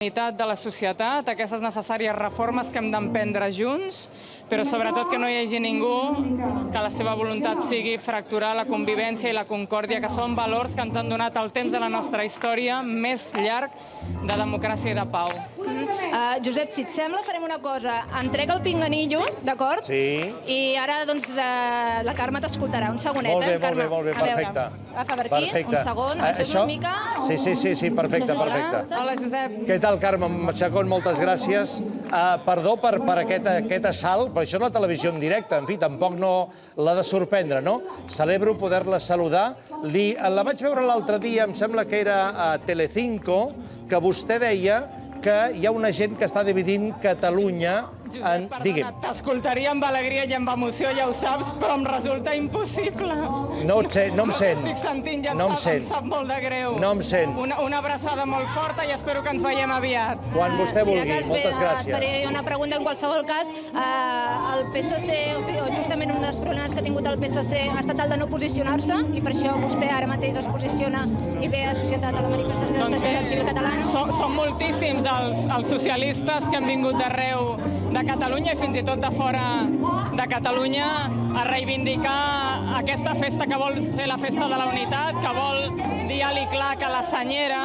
unitat de la societat, aquestes necessàries reformes que hem d'emprendre junts, però sobretot que no hi hagi ningú que la seva voluntat sigui fracturar la convivència i la concòrdia, que són valors que ens han donat el temps de la nostra història més llarg de democràcia i de pau. Josep, si et sembla, farem una cosa. Entrega el pinganillo, d'acord? Sí. I ara, doncs, la Carme t'escoltarà. Un segonet, Carme? Molt bé, perfecte. Agafa per aquí, un segon. Això una mica... Sí, perfecte. Hola, Josep. Què tal, Carme Chacón? Moltes gràcies. Perdó per aquest assalt, però això és la televisió en directe. En fi, tampoc no l'ha de sorprendre, no? Celebro poder-la saludar. La vaig veure l'altre dia, em sembla que era a Telecinco, que vostè deia que hi ha una gent que està dividint Catalunya en... Josep, perdona, t'escoltaria amb alegria i amb emoció, ja ho saps, però em resulta impossible. No em sent. Estic sentint, ja em sap molt de greu. No em sent. Una abraçada molt forta i espero que ens veiem aviat. Quan vostè vulgui. Moltes gràcies. Et faré una pregunta en qualsevol cas. El PSC, justament un dels problemes que ha tingut el PSC ha estat el de no posicionar-se i per això vostè ara mateix es posiciona i ve a Societat a la manifestació de la societat civil catalana. Són moltíssims els socialistes que han vingut d'arreu de Catalunya i fins i tot de fora de Catalunya a reivindicar aquesta festa que vol fer la Festa de la Unitat, que vol dir alt i clar que la senyera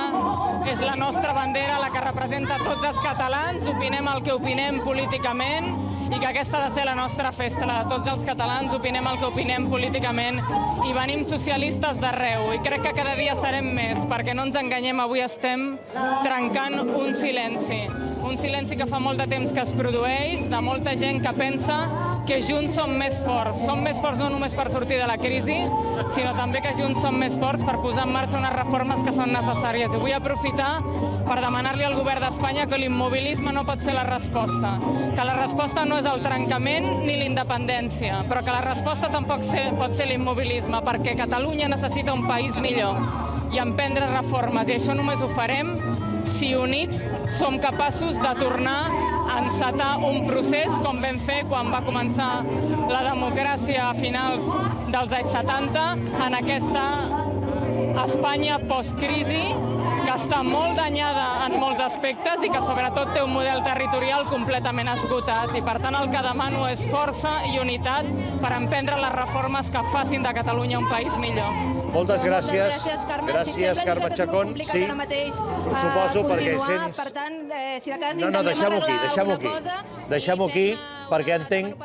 és la nostra bandera, la que representa tots els catalans, opinem el que opinem políticament i que aquesta ha de ser la nostra festa, la de tots els catalans, opinem el que opinem políticament i venim socialistes d'arreu i crec que cada dia serem més, perquè no ens enganyem, avui estem trencant un silenci que fa molt de temps que es produeix, de molta gent que pensa que junts som més forts no només per sortir de la crisi, sinó també que junts som més forts per posar en marxa unes reformes que són necessàries. I vull aprofitar per demanar-li al govern d'Espanya que l'immobilisme no pot ser la resposta, que la resposta no és el trencament ni l'independència, però que la resposta tampoc pot ser l'immobilisme, perquè Catalunya necessita un país millor i emprendre reformes, i això només ho farem si units som capaços de tornar a encetar un procés com vam fer quan va començar la democràcia a finals dels anys 70 en aquesta Espanya postcrisi que està molt danyada en molts aspectes i que sobretot té un model territorial completament esgotat. I per tant el que demano és força i unitat per emprendre les reformes que facin de Catalunya un país millor. Moltes gràcies. Gràcies, Carme Chacón. Sí, suposo, perquè sents... Per tant, si de cas No, deixem-ho aquí, perquè entenc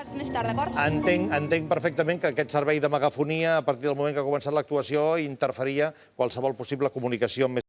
perfectament que aquest servei de megafonia, a partir del moment que ha començat l'actuació, interferia qualsevol possible comunicació amb més